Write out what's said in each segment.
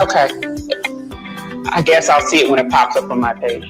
Okay. I guess I'll see it when it pops up on my page.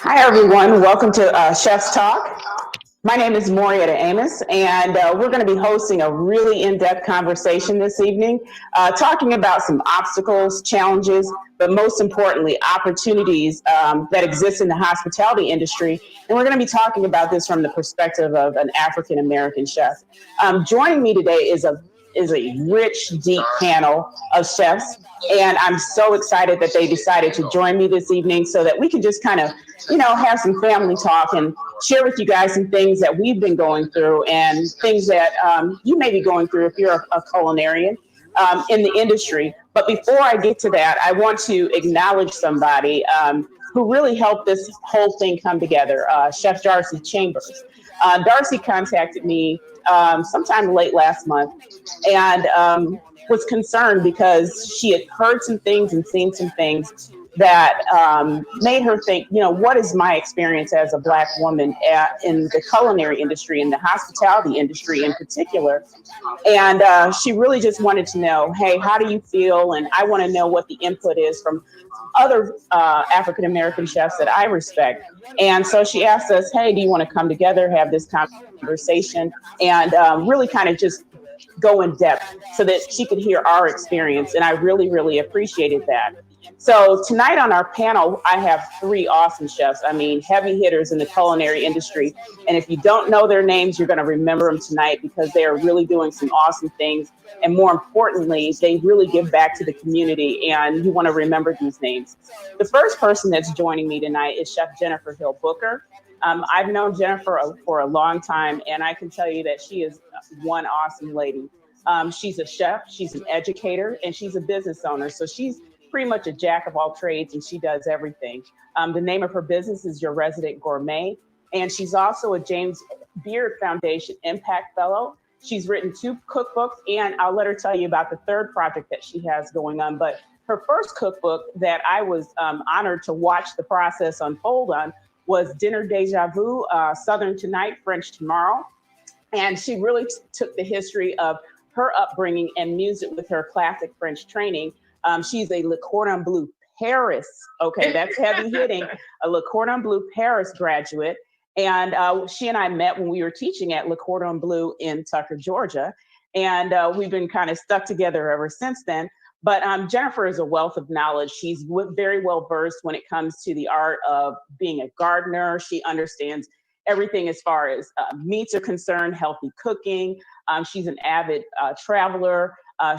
Hi, everyone. Welcome to Chef's Talk. My name is Morietta Amos, and we're going to be hosting a really in-depth conversation this evening, talking about some obstacles, challenges, but most importantly, opportunities that exist in the hospitality industry. And we're going to be talking about this from the perspective of an African American chef. Joining me today is a rich, deep panel of chefs. And I'm so excited that they decided to join me this evening so that we can just kind of, have some family talk and share with you guys some things that we've been going through and things that you may be going through if you're a culinarian in the industry. But before I get to that, I want to acknowledge somebody who really helped this whole thing come together, Chef Darcy Chambers. Darcy contacted me sometime late last month and was concerned because she had heard some things and seen some things that made her think, what is my experience as a Black woman in the culinary industry, in the hospitality industry in particular. And she really just wanted to know, hey, how do you feel? And I want to know what the input is from other African American chefs that I respect. And so she asked us, hey, do you want to come together, have this conversation, and really kind of just go in depth so that she could hear our experience. And I really, really appreciated that. So tonight on our panel, I have three awesome chefs. I mean, heavy hitters in the culinary industry. And if you don't know their names, you're going to remember them tonight because they are really doing some awesome things. And more importantly, they really give back to the community. And you want to remember these names. The first person that's joining me tonight is Chef Jennifer Hill Booker. I've known Jennifer for a long time, and I can tell you that she is one awesome lady. She's a chef, she's an educator, and she's a business owner. So she's pretty much a jack of all trades, and she does everything. The name of her business is Your Resident Gourmet, and she's also a James Beard Foundation Impact Fellow. She's written 2 cookbooks, and I'll let her tell you about the third project that she has going on. But her first cookbook that I was honored to watch the process unfold on was Dinner Deja Vu, Southern Tonight, French Tomorrow. And she really took the history of her upbringing and music with her classic French training. She's a Le Cordon Bleu Paris, okay, that's heavy hitting, a Le Cordon Bleu Paris graduate. And she and I met when we were teaching at Le Cordon Bleu in Tucker, Georgia. And we've been kind of stuck together ever since then. But Jennifer is a wealth of knowledge. She's very well versed when it comes to the art of being a gardener. She understands everything as far as meats are concerned, healthy cooking. She's an avid traveler.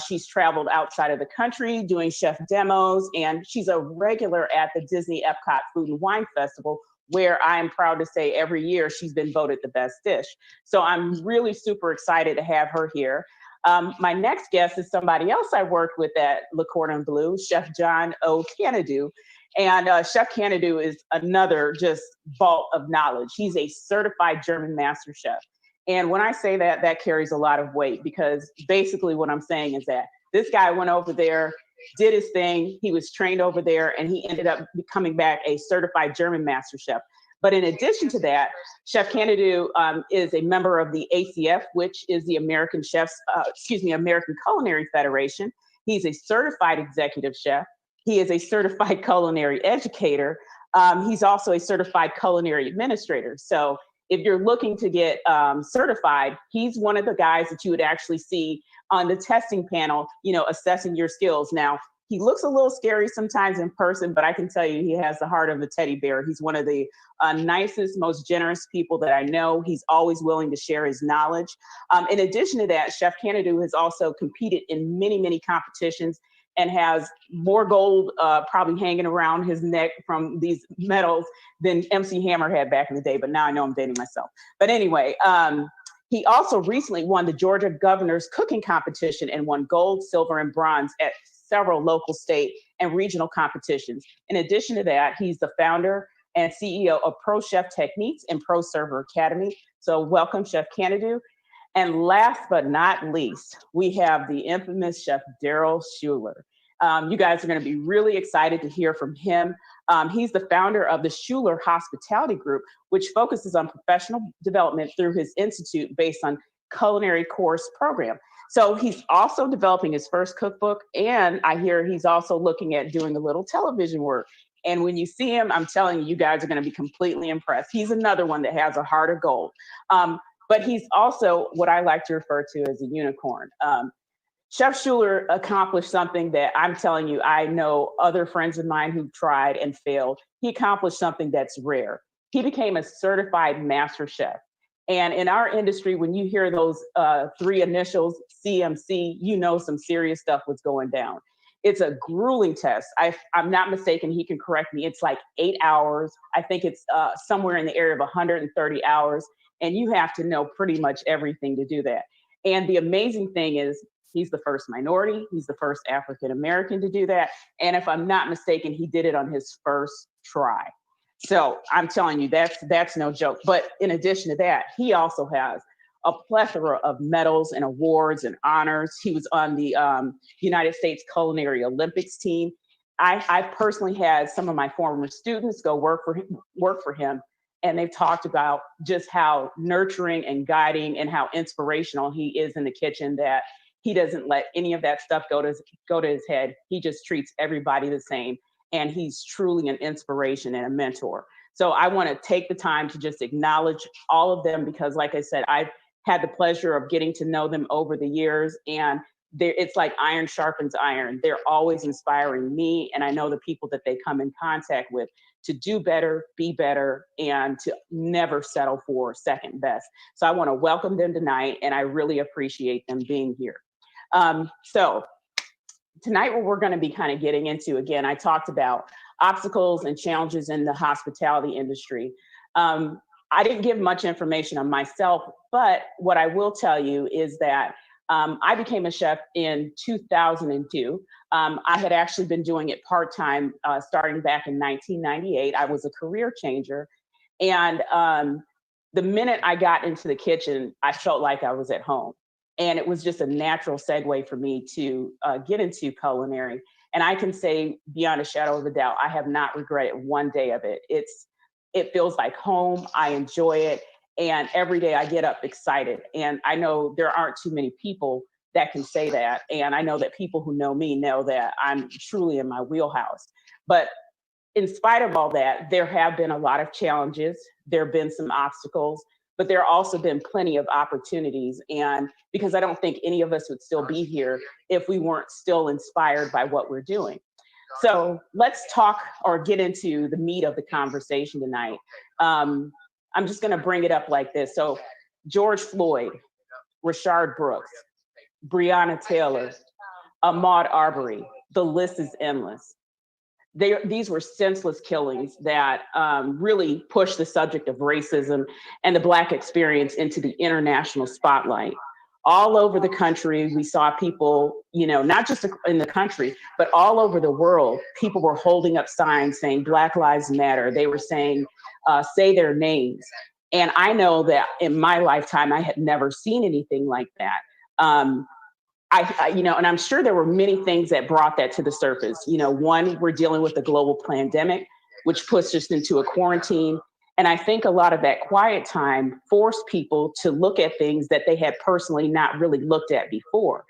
She's traveled outside of the country doing chef demos, and she's a regular at the Disney Epcot Food and Wine Festival, where I am proud to say every year she's been voted the best dish. So I'm really super excited to have her here. My next guest is somebody else I worked with at Le Cordon Bleu, Chef John O. Canadu. And Chef Canadu is another just vault of knowledge. He's a certified German master chef. And when I say that, that carries a lot of weight because basically what I'm saying is that this guy went over there, did his thing, he was trained over there, and he ended up coming back a certified German master chef. But in addition to that, Chef Canadu is a member of the ACF, which is the American American Culinary Federation. He's a certified executive chef. He is a certified culinary educator. He's also a certified culinary administrator. So if you're looking to get certified, he's one of the guys that you would actually see on the testing panel, assessing your skills. Now, he looks a little scary sometimes in person, but I can tell you he has the heart of a teddy bear. He's one of the nicest, most generous people that I know. He's always willing to share his knowledge. In addition to that, Chef Canadu has also competed in many, many competitions and has more gold probably hanging around his neck from these medals than MC Hammer had back in the day. But now I know I'm dating myself. But anyway, he also recently won the Georgia Governor's Cooking Competition and won gold, silver, and bronze at several local, state, and regional competitions. In addition to that, he's the founder and CEO of Pro Chef Techniques and Pro Server Academy. So welcome, Chef Canadu. And last but not least, we have the infamous Chef Daryl Schuler. You guys are going to be really excited to hear from him. He's the founder of the Schuler Hospitality Group, which focuses on professional development through his institute based on culinary course program. So he's also developing his first cookbook, and I hear he's also looking at doing a little television work. And when you see him, I'm telling you, you guys are going to be completely impressed. He's another one that has a heart of gold. But he's also what I like to refer to as a unicorn. Chef Schuler accomplished something that I'm telling you, I know other friends of mine who've tried and failed. He accomplished something that's rare. He became a certified master chef. And in our industry, when you hear those three initials, CMC, you know some serious stuff was going down. It's a grueling test. I'm not mistaken, he can correct me. It's like 8 hours. I think it's somewhere in the area of 130 hours. And you have to know pretty much everything to do that. And the amazing thing is, he's the first minority. He's the first African-American to do that. And if I'm not mistaken, he did it on his first try. So I'm telling you, that's no joke. But in addition to that, he also has a plethora of medals and awards and honors. He was on the United States Culinary Olympics team. I personally had some of my former students go work for him, and they've talked about just how nurturing and guiding and how inspirational he is in the kitchen, that he doesn't let any of that stuff go to his head. He just treats everybody the same. And he's truly an inspiration and a mentor. So I want to take the time to just acknowledge all of them, because like I said, I've had the pleasure of getting to know them over the years, and it's like iron sharpens iron. They're always inspiring me, and I know the people that they come in contact with to do better, be better, and to never settle for second best. So I want to welcome them tonight, and I really appreciate them being here. So tonight, what we're going to be kind of getting into, again, I talked about obstacles and challenges in the hospitality industry. I didn't give much information on myself, but what I will tell you is that I became a chef in 2002. I had actually been doing it part-time starting back in 1998. I was a career changer. And the minute I got into the kitchen, I felt like I was at home. And it was just a natural segue for me to get into culinary. And I can say beyond a shadow of a doubt, I have not regretted one day of it. It feels like home. I enjoy it. And every day I get up excited. And I know there aren't too many people that can say that. And I know that people who know me know that I'm truly in my wheelhouse. But in spite of all that, there have been a lot of challenges. There have been some obstacles, but there have also been plenty of opportunities. And because I don't think any of us would still be here if we weren't still inspired by what we're doing. So let's talk or get into the meat of the conversation tonight. I'm just gonna bring it up like this. So George Floyd, Rayshard Brooks, Breonna Taylor, Ahmaud Arbery, the list is endless. These were senseless killings that really pushed the subject of racism and the Black experience into the international spotlight. All over the country, we saw people, not just in the country, but all over the world, people were holding up signs saying Black Lives Matter. They were saying, say their names. And I know that in my lifetime, I had never seen anything like that. And I'm sure there were many things that brought that to the surface. One, we're dealing with a global pandemic, which puts us into a quarantine. And I think a lot of that quiet time forced people to look at things that they had personally not really looked at before.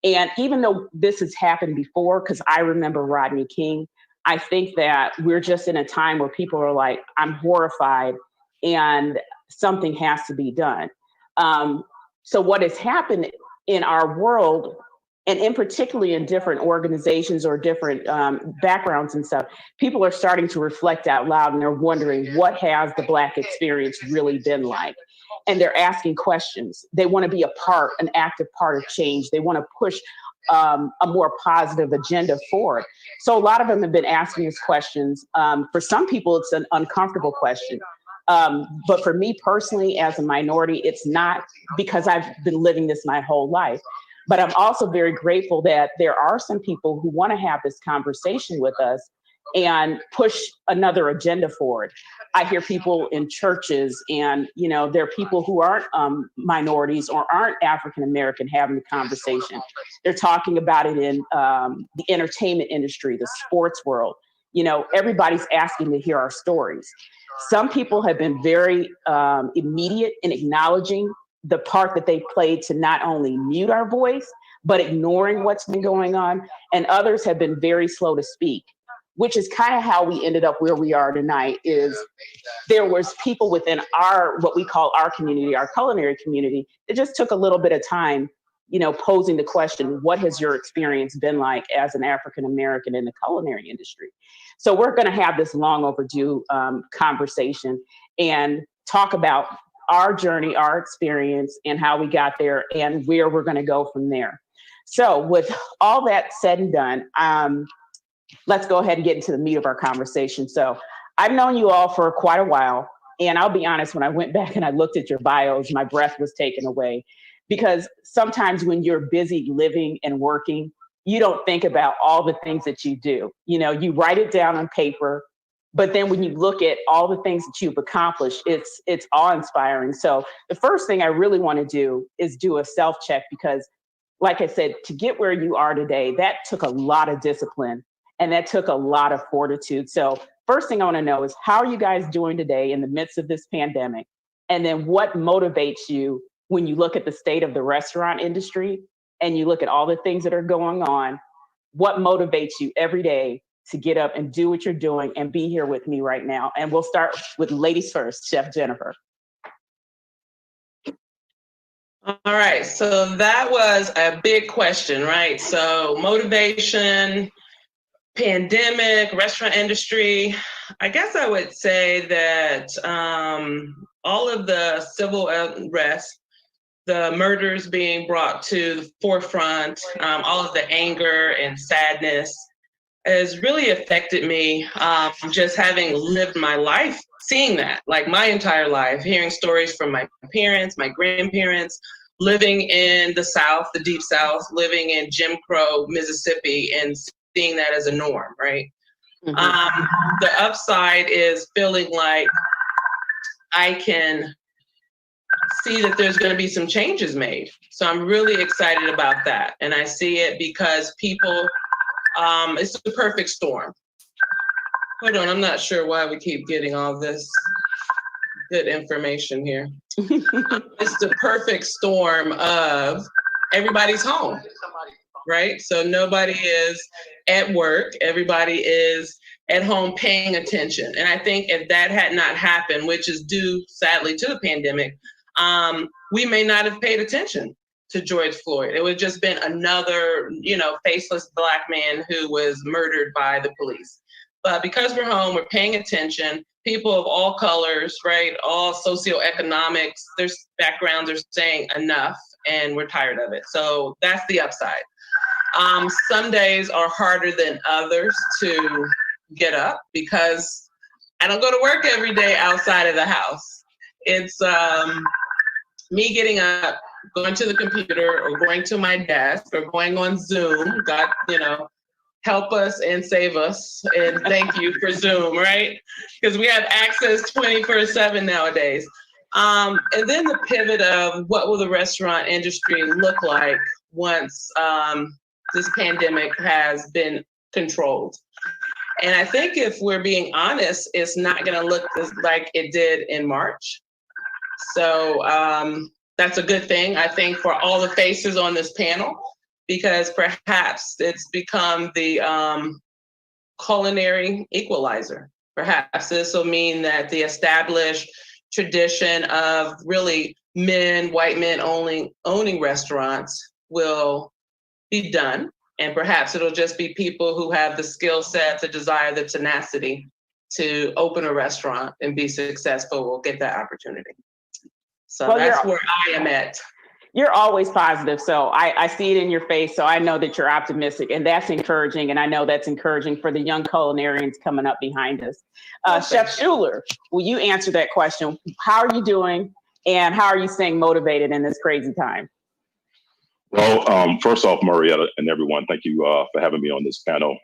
And even though this has happened before, because I remember Rodney King, I think that we're just in a time where people are like, I'm horrified and something has to be done. So what has happened in our world, and in particularly in different organizations or different backgrounds and stuff, people are starting to reflect out loud, and they're wondering, what has the Black experience really been like? And they're asking questions. They want to be an active part of change. They want to push a more positive agenda forward. So a lot of them have been asking us questions. For some people, it's an uncomfortable question. But for me personally, as a minority, it's not, because I've been living this my whole life. But I'm also very grateful that there are some people who want to have this conversation with us and push another agenda forward. I hear people in churches, and there are people who aren't minorities or aren't African American having the conversation. They're talking about it in the entertainment industry, the sports world. Everybody's asking to hear our stories. Some people have been very immediate in acknowledging the part that they played to not only mute our voice, but ignoring what's been going on. And others have been very slow to speak. which is kind of how we ended up where we are tonight. Is there was people within our, what we call our community, our culinary community, it just took a little bit of time, posing the question, what has your experience been like as an African American in the culinary industry? So we're going to have this long overdue conversation and talk about our journey, our experience, and how we got there and where we're going to go from there. So with all that said and done, let's go ahead and get into the meat of our conversation. So I've known you all for quite a while. And I'll be honest, when I went back and I looked at your bios, my breath was taken away, because sometimes when you're busy living and working, you don't think about all the things that you do. You write it down on paper, but then when you look at all the things that you've accomplished, it's awe-inspiring. So the first thing I really want to do is do a self-check, because like I said, to get where you are today, that took a lot of discipline and that took a lot of fortitude. So first thing I want to know is, how are you guys doing today in the midst of this pandemic? And then what motivates you when you look at the state of the restaurant industry and you look at all the things that are going on? What motivates you every day to get up and do what you're doing and be here with me right now? And we'll start with ladies first, Chef Jennifer. All right, so that was a big question, right? So motivation, pandemic, restaurant industry. I guess I would say that all of the civil unrest, the murders being brought to the forefront, all of the anger and sadness has really affected me, just having lived my life, seeing that, like my entire life, hearing stories from my parents, my grandparents, living in the South, the Deep South, living in Jim Crow, Mississippi, and seeing that as a norm, right? Mm-hmm. The upside is feeling like I can see that there's going to be some changes made. So I'm really excited about that. And I see it because people, it's the perfect storm. Hold on, I'm not sure why we keep getting all this good information here. It's the perfect storm of everybody's home, right? So nobody is at work, everybody is at home paying attention. And I think if that had not happened, which is due sadly to the pandemic, we may not have paid attention to George Floyd. It would have just been another, faceless Black man who was murdered by the police. But because we're home, we're paying attention. People of all colors, right? All socioeconomics, their backgrounds are saying enough, and we're tired of it. So that's the upside. Some days are harder than others to get up because I don't go to work every day outside of the house. It's me getting up, going to the computer or going to my desk or going on Zoom. God, help us and save us. And thank you for Zoom, right? Because we have access 24/7 nowadays. And then the pivot of what will the restaurant industry look like once this pandemic has been controlled. And I think if we're being honest, it's not going to look like it did in March. So that's a good thing, I think, for all the faces on this panel, because perhaps it's become the culinary equalizer. Perhaps this will mean that the established tradition of really white men only owning restaurants will be done. And perhaps it'll just be people who have the skill set, the desire, the tenacity to open a restaurant and be successful will get that opportunity. So that's where I am at. You're always positive. So I see it in your face. So I know that you're optimistic, and that's encouraging. And I know that's encouraging for the young culinarians coming up behind us. Chef Schuler, will you answer that question? How are you doing? And how are you staying motivated in this crazy time? Well, first off, Marietta and everyone, thank you for having me on this panel.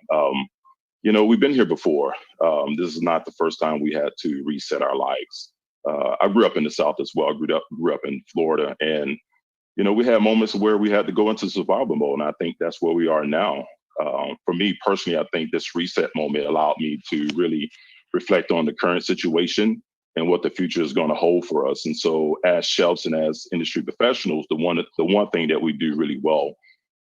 We've been here before. This is not the first time we had to reset our lives. I grew up in the South as well. I grew up in Florida, and we had moments where we had to go into survival mode, and I think that's where we are now. For me personally, I think this reset moment allowed me to really reflect on the current situation and what the future is going to hold for us. And so as chefs and as industry professionals, the one thing that we do really well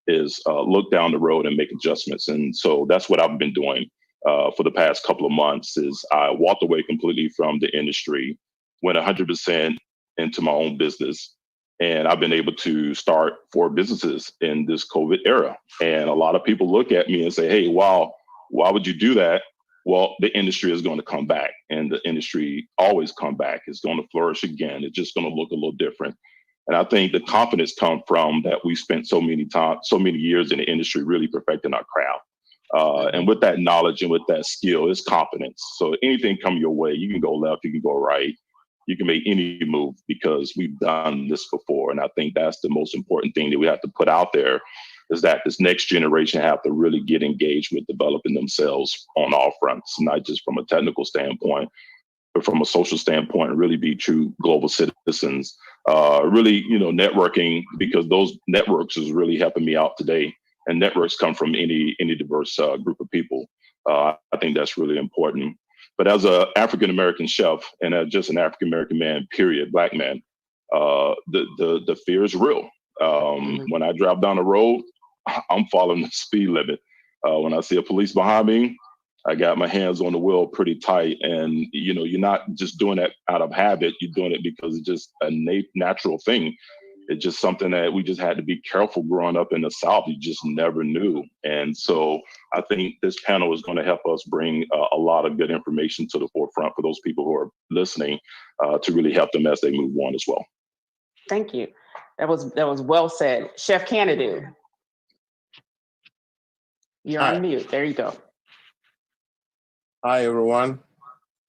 is look down the road and make adjustments. And so that's what I've been doing. for the past couple of months is I walked away completely from the industry, went 100% into my own business. And I've been able to start 4 businesses in this COVID era. And a lot of people look at me and say, hey, wow, why would you do that? Well, the industry is going to come back, and the industry always come back. It's going to flourish again. It's just going to look a little different. And I think the confidence comes from that we spent so many years in the industry really perfecting our craft. And with that knowledge and with that skill, it's confidence. So anything come your way, you can go left, you can go right, you can make any move because we've done this before. And I think that's the most important thing that we have to put out there, is that this next generation have to really get engaged with developing themselves on all fronts, not just from a technical standpoint, but from a social standpoint, really be true global citizens, really, networking, because those networks is really helping me out today. And networks come from any diverse group of people. I think that's really important. But as an African-American chef and as just an African-American man, period, Black man, the fear is real. When I drive down the road, I'm following the speed limit. When I see a police behind me, I got my hands on the wheel pretty tight. And, you're not just doing that out of habit. You're doing it because it's just a natural thing. It's just something that we just had to be careful growing up in the South. You just never knew. And so I think this panel is going to help us bring a lot of good information to the forefront for those people who are listening to really help them as they move on as well. Thank you. That was well said. Chef Canadu. You're on mute. There you go. Hi, everyone.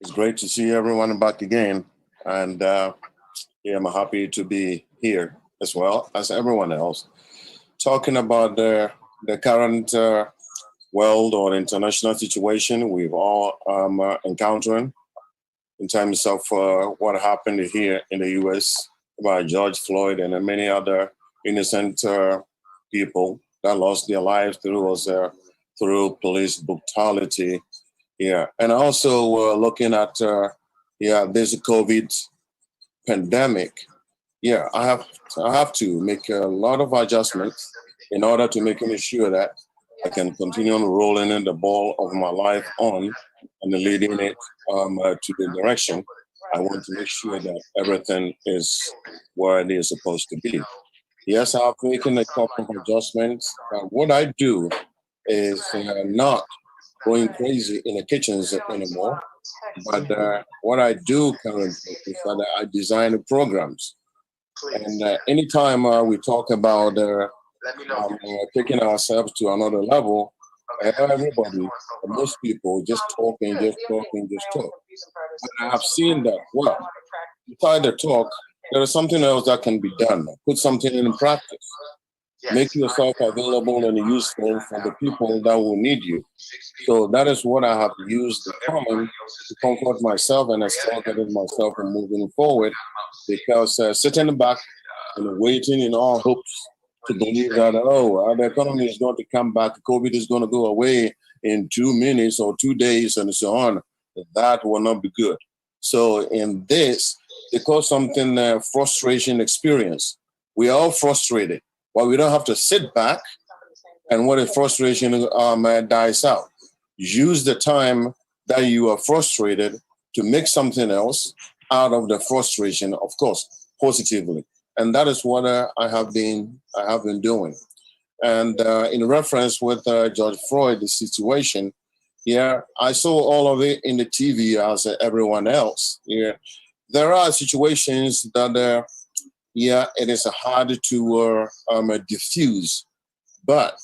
It's great to see everyone back again. And I'm happy to be here as well as everyone else, talking about the current world or international situation we've all encountering in terms of what happened here in the U.S. about George Floyd and many other innocent people that lost their lives through police brutality. Yeah, and also looking at this COVID pandemic. Yeah, I have to make a lot of adjustments in order to make sure that I can continue on rolling in the ball of my life on and leading it to the direction I want to make sure that everything is where it is supposed to be. Yes, I've making a couple of adjustments. What I do is not going crazy in the kitchens anymore. But what I do currently is that I design programs. And anytime we talk about taking ourselves to another level, everybody, most people just talk. But I have seen that, well, beside the talk, there is something else that can be done. Put something in practice. Make yourself available and useful for the people that will need you. So that is what I have used the common to comfort myself and targeted myself and moving forward. Because sitting back and waiting in all hopes to believe that, the economy is going to come back, COVID is going to go away in 2 minutes or 2 days and so on, that will not be good. So in this, they call something frustration experience. We are all frustrated. Well, we don't have to sit back and when the frustration dies out. Use the time that you are frustrated to make something else out of the frustration, of course, positively. And that is what I have been doing. And in reference with George Floyd, the situation, I saw all of it in the TV as everyone else. There are situations that it is hard to diffuse. But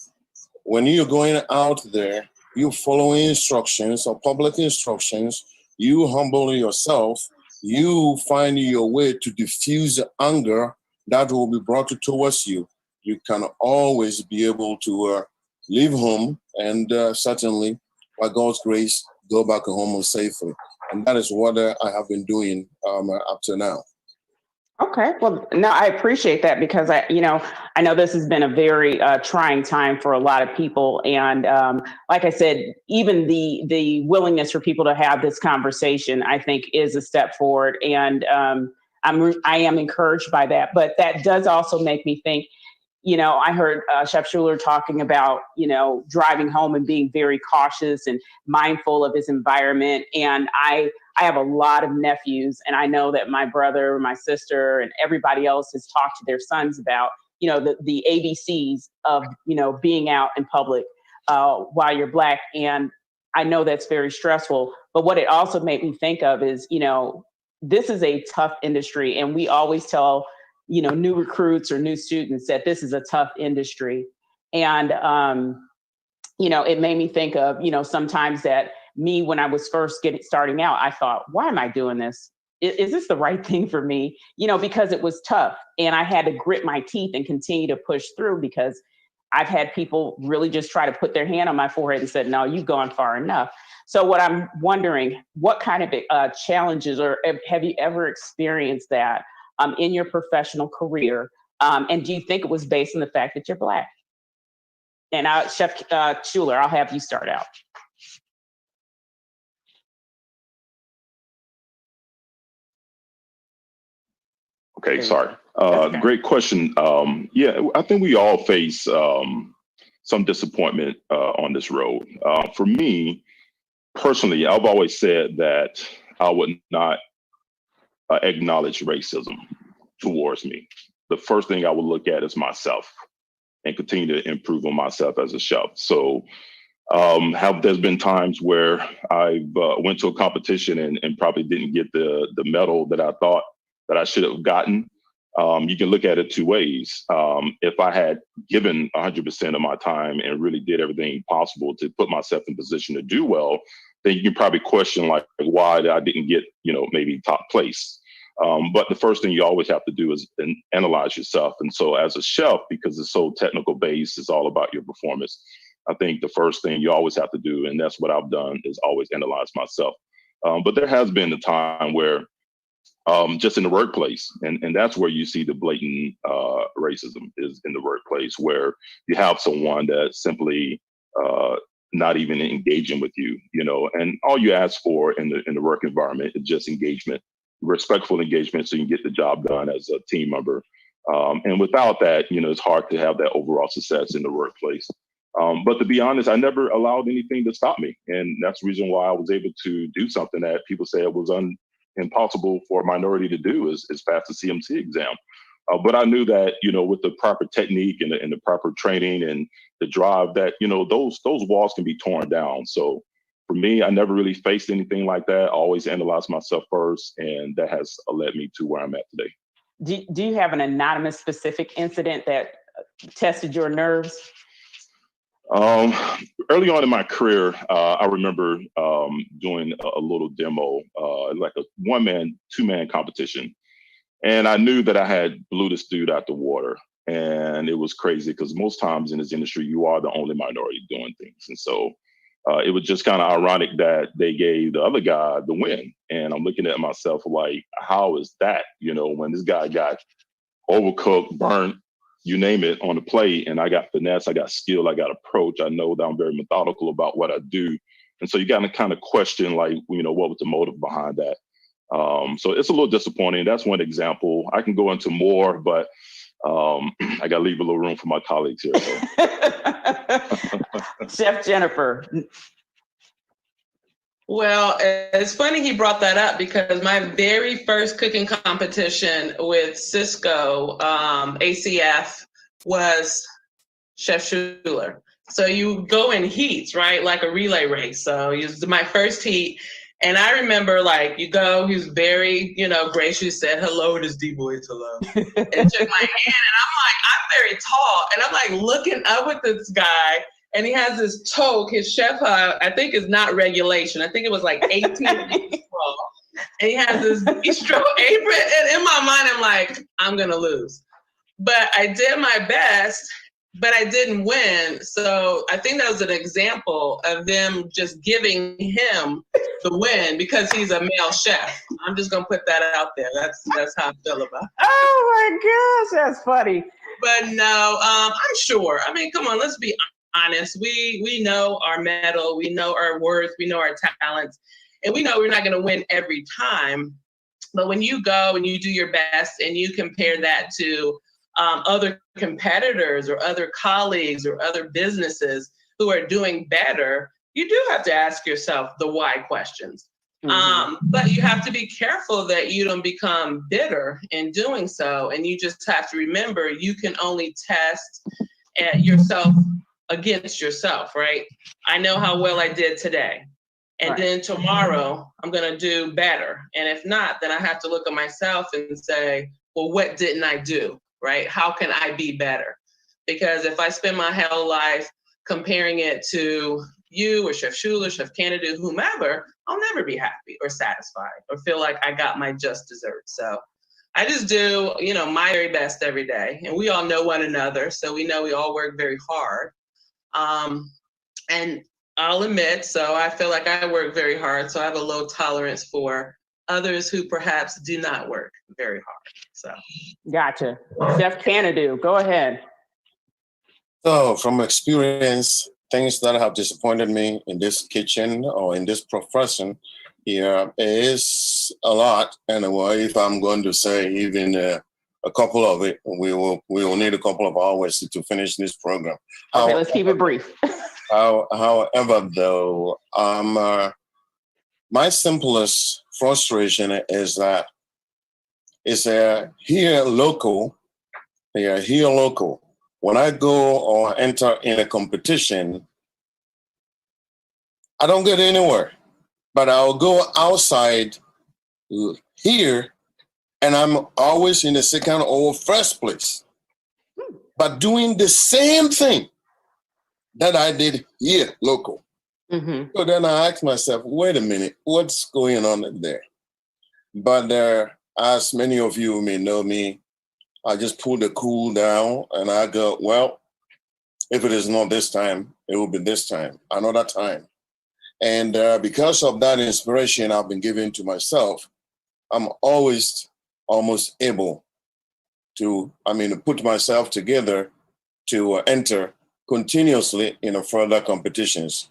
when you're going out there, you follow instructions or public instructions, you humble yourself, you find your way to diffuse anger that will be brought towards you. You can always be able to leave home and certainly, by God's grace, go back home safely. And that is what I have been doing up to now. Okay, well, no, I appreciate that because I know this has been a very trying time for a lot of people, and like I said, even the willingness for people to have this conversation, I think, is a step forward, and I am encouraged by that. But that does also make me think, You know, I heard Chef Schuler talking about, you know, driving home and being very cautious and mindful of his environment. And I have a lot of nephews, and I know that my brother, my sister, and everybody else has talked to their sons about, you know, the ABCs of, you know, being out in public while you're Black. And I know that's very stressful. But what it also made me think of is, you know, this is a tough industry, and we always tell, you know, new recruits or new students that this is a tough industry. And, you know, it made me think of, you know, sometimes that me, when I was first starting out, I thought, why am I doing this? Is this the right thing for me? You know, because it was tough, and I had to grit my teeth and continue to push through, because I've had people really just try to put their hand on my forehead and said, no, you've gone far enough. So what I'm wondering, what kind of challenges, or have you ever experienced that in your professional career? And do you think it was based on the fact that you're Black? And Chef Schuler, I'll have you start out. Okay, sorry. Okay. Great question. Yeah, I think we all face some disappointment on this road. For me, personally, I've always said that I would not acknowledge racism towards me. The first thing I would look at is myself and continue to improve on myself as a chef. So there's been times where I've went to a competition and probably didn't get the medal that I thought that I should have gotten. You can look at it two ways. If I had given 100% of my time and really did everything possible to put myself in position to do well, then you can probably question like why I didn't get, you know, maybe top place. But the first thing you always have to do is analyze yourself. And so as a chef, because it's so technical based, it's all about your performance. I think the first thing you always have to do, and that's what I've done, is always analyze myself. But there has been a time where just in the workplace, and that's where you see the blatant racism is in the workplace, where you have someone that's simply not even engaging with you, you know, and all you ask for in the work environment is just engagement, respectful engagement, so you can get the job done as a team member. And without that, you know, it's hard to have that overall success in the workplace. But to be honest, I never allowed anything to stop me. And that's the reason why I was able to do something that people say it was impossible for a minority to do, is pass the CMC exam. But I knew that, you know, with the proper technique and the proper training and the drive, that, you know, those walls can be torn down. So for me, I never really faced anything like that. I always analyzed myself first, and that has led me to where I'm at today. Do you have an anonymous specific incident that tested your nerves? Early on in my career, I remember doing a little demo, like a two-man competition. And I knew that I had blew this dude out the water. And it was crazy because most times in this industry, you are the only minority doing things. And so it was just kind of ironic that they gave the other guy the win. And I'm looking at myself like, how is that? You know, when this guy got overcooked, burnt, you name it, on the plate, and I got finesse, I got skill, I got approach. I know that I'm very methodical about what I do. And so you got to kind of question, like, you know, what was the motive behind that? So it's a little disappointing. That's one example. I can go into more, but I got to leave a little room for my colleagues here. So. Chef Jennifer. Well, it's funny he brought that up, because my very first cooking competition with Cisco ACF was Chef Schuler. So you go in heats, right? Like a relay race. So it was my first heat. And I remember, like, you go, he was very, you know, gracious, said, hello, this D-boy, hello. And took my hand, and I'm like, I'm very tall. And I'm like looking up at this guy, and he has this toque, his chef, I think is not regulation. I think it was like 18 inches tall. And he has this bistro apron. And in my mind, I'm like, I'm going to lose. But I did my best, but I didn't win. So I think that was an example of them just giving him the win because he's a male chef. I'm just going to put that out there. That's how I feel about it. Oh my gosh, that's funny. But no, I'm sure. I mean, come on, let's be honest. We know our mettle, we know our worth, we know our talents, and we know we're not going to win every time. But when you go and you do your best and you compare that to other competitors or other colleagues or other businesses who are doing better, you do have to ask yourself the why questions. But you have to be careful that you don't become bitter in doing so. And you just have to remember you can only test yourself against yourself, right? I know how well I did today. And then tomorrow I'm going to do better. And if not, then I have to look at myself and say, well, what didn't I do, right? How can I be better? Because if I spend my whole life comparing it to you or Chef Schuler, Chef Kennedy, whomever, I'll never be happy or satisfied or feel like I got my just dessert. So I just do, my very best every day. And we all know one another. So we know we all work very hard. And I'll admit, so I feel like I work very hard. So I have a low tolerance for others who perhaps do not work very hard. So. Gotcha. Chef Kennedy, go ahead. So from experience, things that have disappointed me in this kitchen or in this profession here is a lot. Anyway, if I'm going to say even a couple of it, we will need a couple of hours to finish this program. Okay, let's keep it brief. However, though, my simplest frustration is that it's here local. When I go or enter in a competition, I don't get anywhere. But I'll go outside here, and I'm always in the second or first place. But doing the same thing that I did here, local. Mm-hmm. So then I asked myself, wait a minute, what's going on there? But as many of you may know me, I just pull the cool down and I go, well, if it is not this time, it will be this time, another time. And because of that inspiration I've been giving to myself, I'm always almost able to put myself together to enter continuously in further competitions.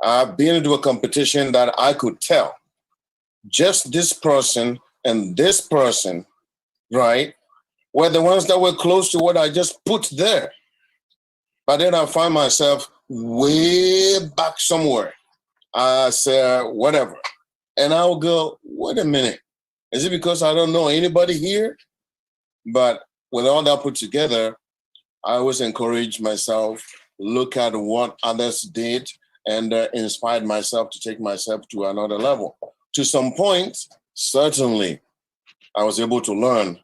I've been into a competition that I could tell just this person and this person, right, were the ones that were close to what I just put there. But then I find myself way back somewhere. I say, whatever. And I'll go, wait a minute. Is it because I don't know anybody here? But with all that put together, I always encourage myself, look at what others did, and inspired myself to take myself to another level. To some point, certainly, I was able to learn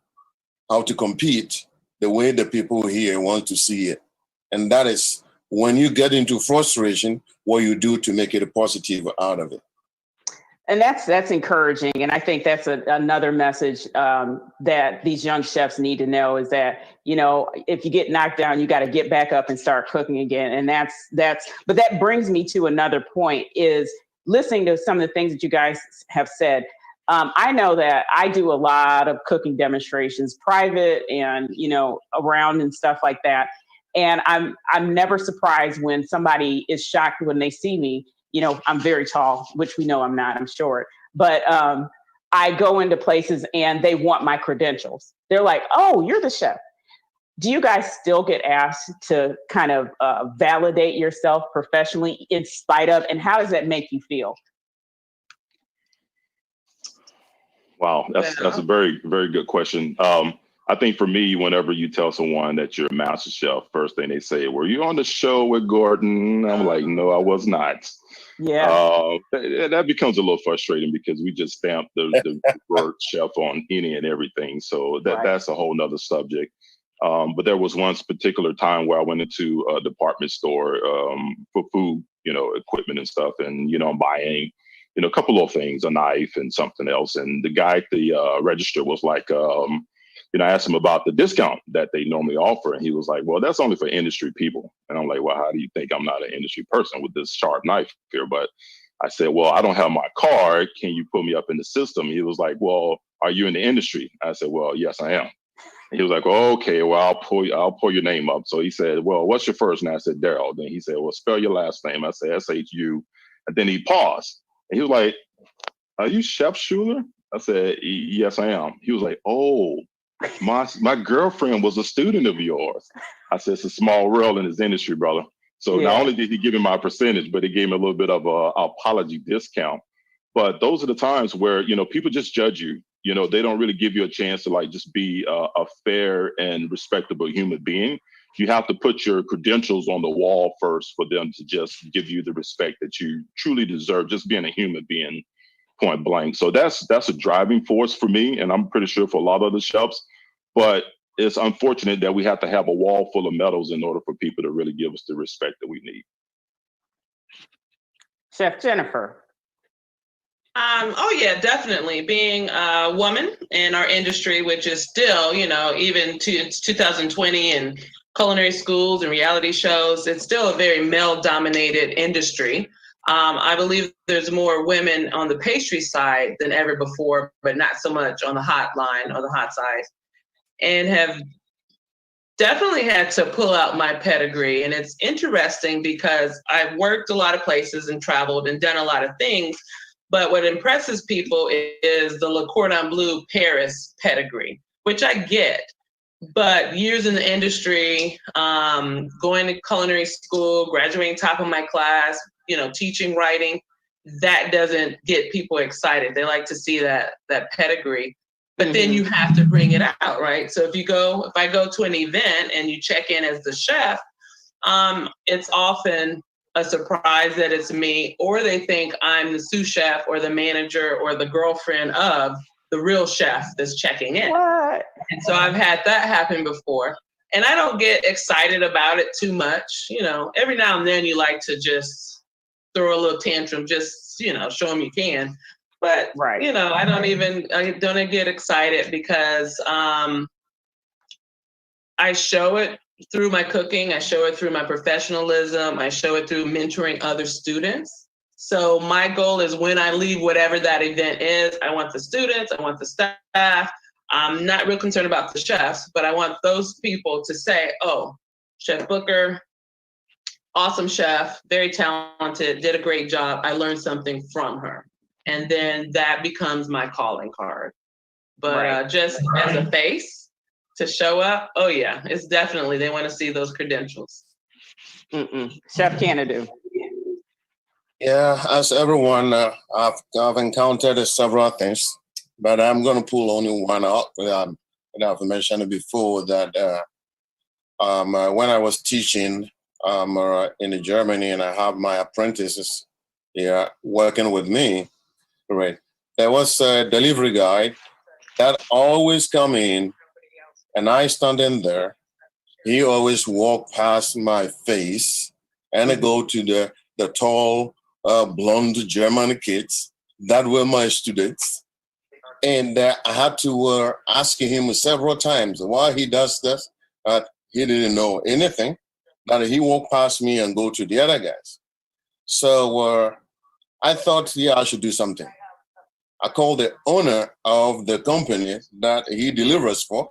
how to compete the way the people here want to see it. And that is when you get into frustration, what you do to make it a positive out of it. And that's encouraging. And I think that's another message that these young chefs need to know is that, if you get knocked down, you got to get back up and start cooking again. And but that brings me to another point is listening to some of the things that you guys have said. I know that I do a lot of cooking demonstrations, private and, around and stuff like that. And I'm never surprised when somebody is shocked when they see me. I'm very tall, which we know I'm not, I'm short. But I go into places and they want my credentials. They're like, oh, you're the chef. Do you guys still get asked to kind of validate yourself professionally in spite of, and how does that make you feel? Wow, that's a very, very good question. I think for me, whenever you tell someone that you're a master chef, first thing they say, were you on the show with Gordon? I'm like, no, I was not. Yeah. That becomes a little frustrating because we just stamp the word chef on any and everything. So that's a whole nother subject. But there was one particular time where I went into a department store for food, equipment and stuff. And, I'm buying, a couple of things, a knife and something else. And the guy at the register was like, I asked him about the discount that they normally offer. And he was like, well, that's only for industry people. And I'm like, well, how do you think I'm not an industry person with this sharp knife here? But I said, well, I don't have my card. Can you put me up in the system? He was like, well, are you in the industry? I said, well, yes, I am. And he was like, oh, okay, well, I'll pull your name up. So he said, well, what's your first name? I said, Daryl. Then he said, well, spell your last name. I said, S-H-U. And then he paused. And he was like, are you Chef Schuler? I said, yes, I am. He was like, oh, My girlfriend was a student of yours. I said, it's a small world in this industry, brother. So not Yeah. only did he give me my percentage, but he gave me a little bit of a apology discount. But those are the times where, people just judge you. They don't really give you a chance to like just be a fair and respectable human being. You have to put your credentials on the wall first for them to just give you the respect that you truly deserve, just being a human being, point blank. So that's a driving force for me, and I'm pretty sure for a lot of the chefs. But it's unfortunate that we have to have a wall full of medals in order for people to really give us the respect that we need. Chef Jennifer. Oh yeah, definitely. Being a woman in our industry, which is still, even to 2020 and culinary schools and reality shows, it's still a very male-dominated industry. I believe there's more women on the pastry side than ever before, but not so much on the hot line or the hot side, and have definitely had to pull out my pedigree. And it's interesting because I've worked a lot of places and traveled and done a lot of things. But what impresses people is the Le Cordon Bleu Paris pedigree, which I get. But years in the industry, going to culinary school, graduating top of my class, teaching, writing, that doesn't get people excited. They like to see that pedigree. But then you have to bring it out, right? So if I go to an event and you check in as the chef, it's often a surprise that it's me, or they think I'm the sous chef or the manager or the girlfriend of the real chef that's checking in. What? And so I've had that happen before. And I don't get excited about it too much. Every now and then you like to just throw a little tantrum, just, show them you can. But, Right. I don't get excited because I show it through my cooking. I show it through my professionalism. I show it through mentoring other students. So my goal is when I leave whatever that event is, I want the students, I want the staff. I'm not real concerned about the chefs, but I want those people to say, oh, Chef Booker, awesome chef, very talented, did a great job. I learned something from her. And then that becomes my calling card. But just as a face to show up, oh yeah, it's definitely, they want to see those credentials. Chef Canadu. Yeah, as everyone, I've encountered several things, but I'm going to pull only one out. I've mentioned it before that when I was teaching in Germany and I have my apprentices working with me, right? There was a delivery guy that always come in, and I stand in there. He always walk past my face, and I go to the tall, blonde German kids that were my students. And I had to ask him several times why he does this. He didn't know anything. That he walked past me and go to the other guys. So I thought, I should do something. I called the owner of the company that he delivers for,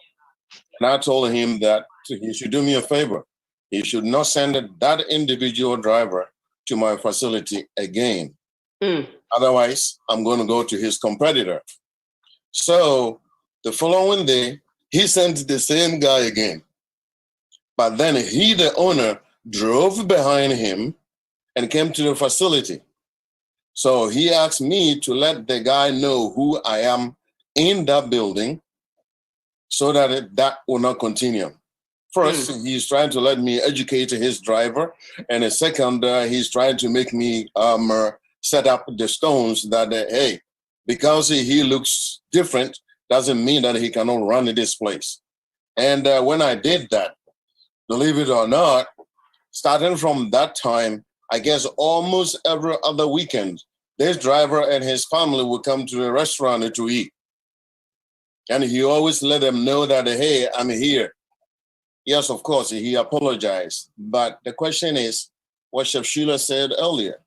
and I told him that he should do me a favor. He should not send that individual driver to my facility again. Otherwise, I'm going to go to his competitor. So the following day, he sent the same guy again. But then he, the owner, drove behind him and came to the facility. So he asked me to let the guy know who I am in that building so that that will not continue. First, he's trying to let me educate his driver. And the second, he's trying to make me set up the stones that, hey, because he looks different, doesn't mean that he cannot run this place. And when I did that, believe it or not, starting from that time, I guess almost every other weekend, this driver and his family would come to the restaurant to eat. And he always let them know that, hey, I'm here. Yes, of course, he apologized. But the question is, what Chef Sheila said earlier,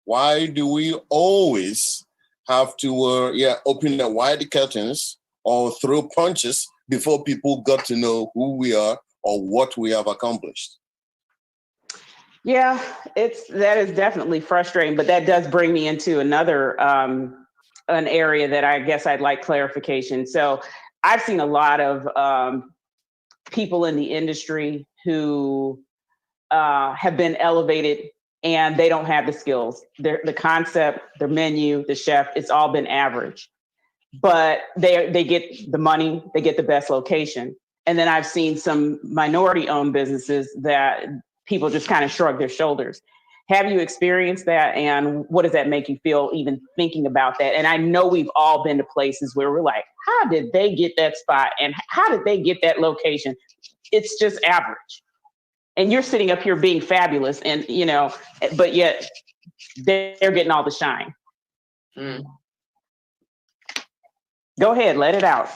why do we always have to open the wide curtains or throw punches before people got to know who we are or what we have accomplished? Yeah, that is definitely frustrating, but that does bring me into another an area that I guess I'd like clarification. So I've seen a lot of people in the industry who have been elevated and they don't have the skills. The concept, the menu, the chef, it's all been average. But they get the money, they get the best location. And then I've seen some minority-owned businesses that people just kind of shrug their shoulders. Have you experienced that? And what does that make you feel even thinking about that? And I know we've all been to places where we're like, how did they get that spot? And how did they get that location? It's just average. And you're sitting up here being fabulous and, you know, but yet they're getting all the shine. Mm. Go ahead, let it out.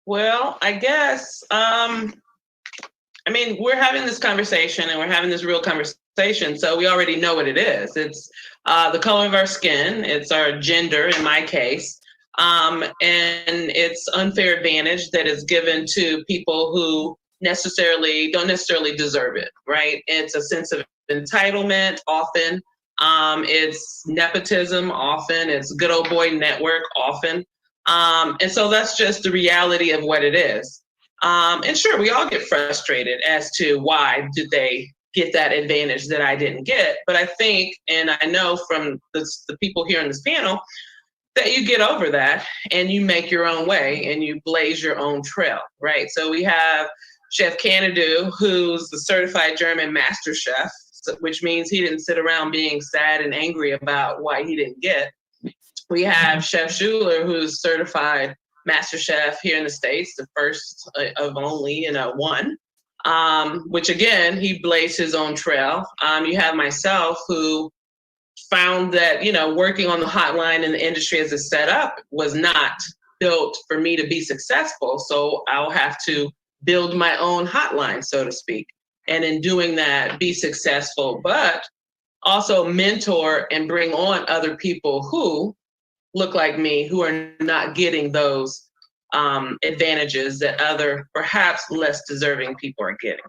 Well, I guess, I mean, we're having this conversation and we're having this real conversation, so we already know what it is. It's the color of our skin, it's our gender in my case, and it's unfair advantage that is given to people who don't necessarily deserve it, right? It's a sense of entitlement often, it's nepotism often, it's good old boy network often, and so that's just the reality of what it is. And sure, we all get frustrated as to why did they get that advantage that I didn't get. But I think, and I know from the people here in this panel, that you get over that and you make your own way and you blaze your own trail, right? So we have Chef Canadu, who's the certified German master chef, which means he didn't sit around being sad and angry about why he didn't get. We have Chef Schuler, who's certified Master Chef here in the States, the first of only, one, which again, he blazed his own trail. You have myself who found that, working on the hotline in the industry as it's set up was not built for me to be successful. So I'll have to build my own hotline, so to speak. And in doing that, be successful, but also mentor and bring on other people who look like me, who are not getting those advantages that other, perhaps less deserving people are getting.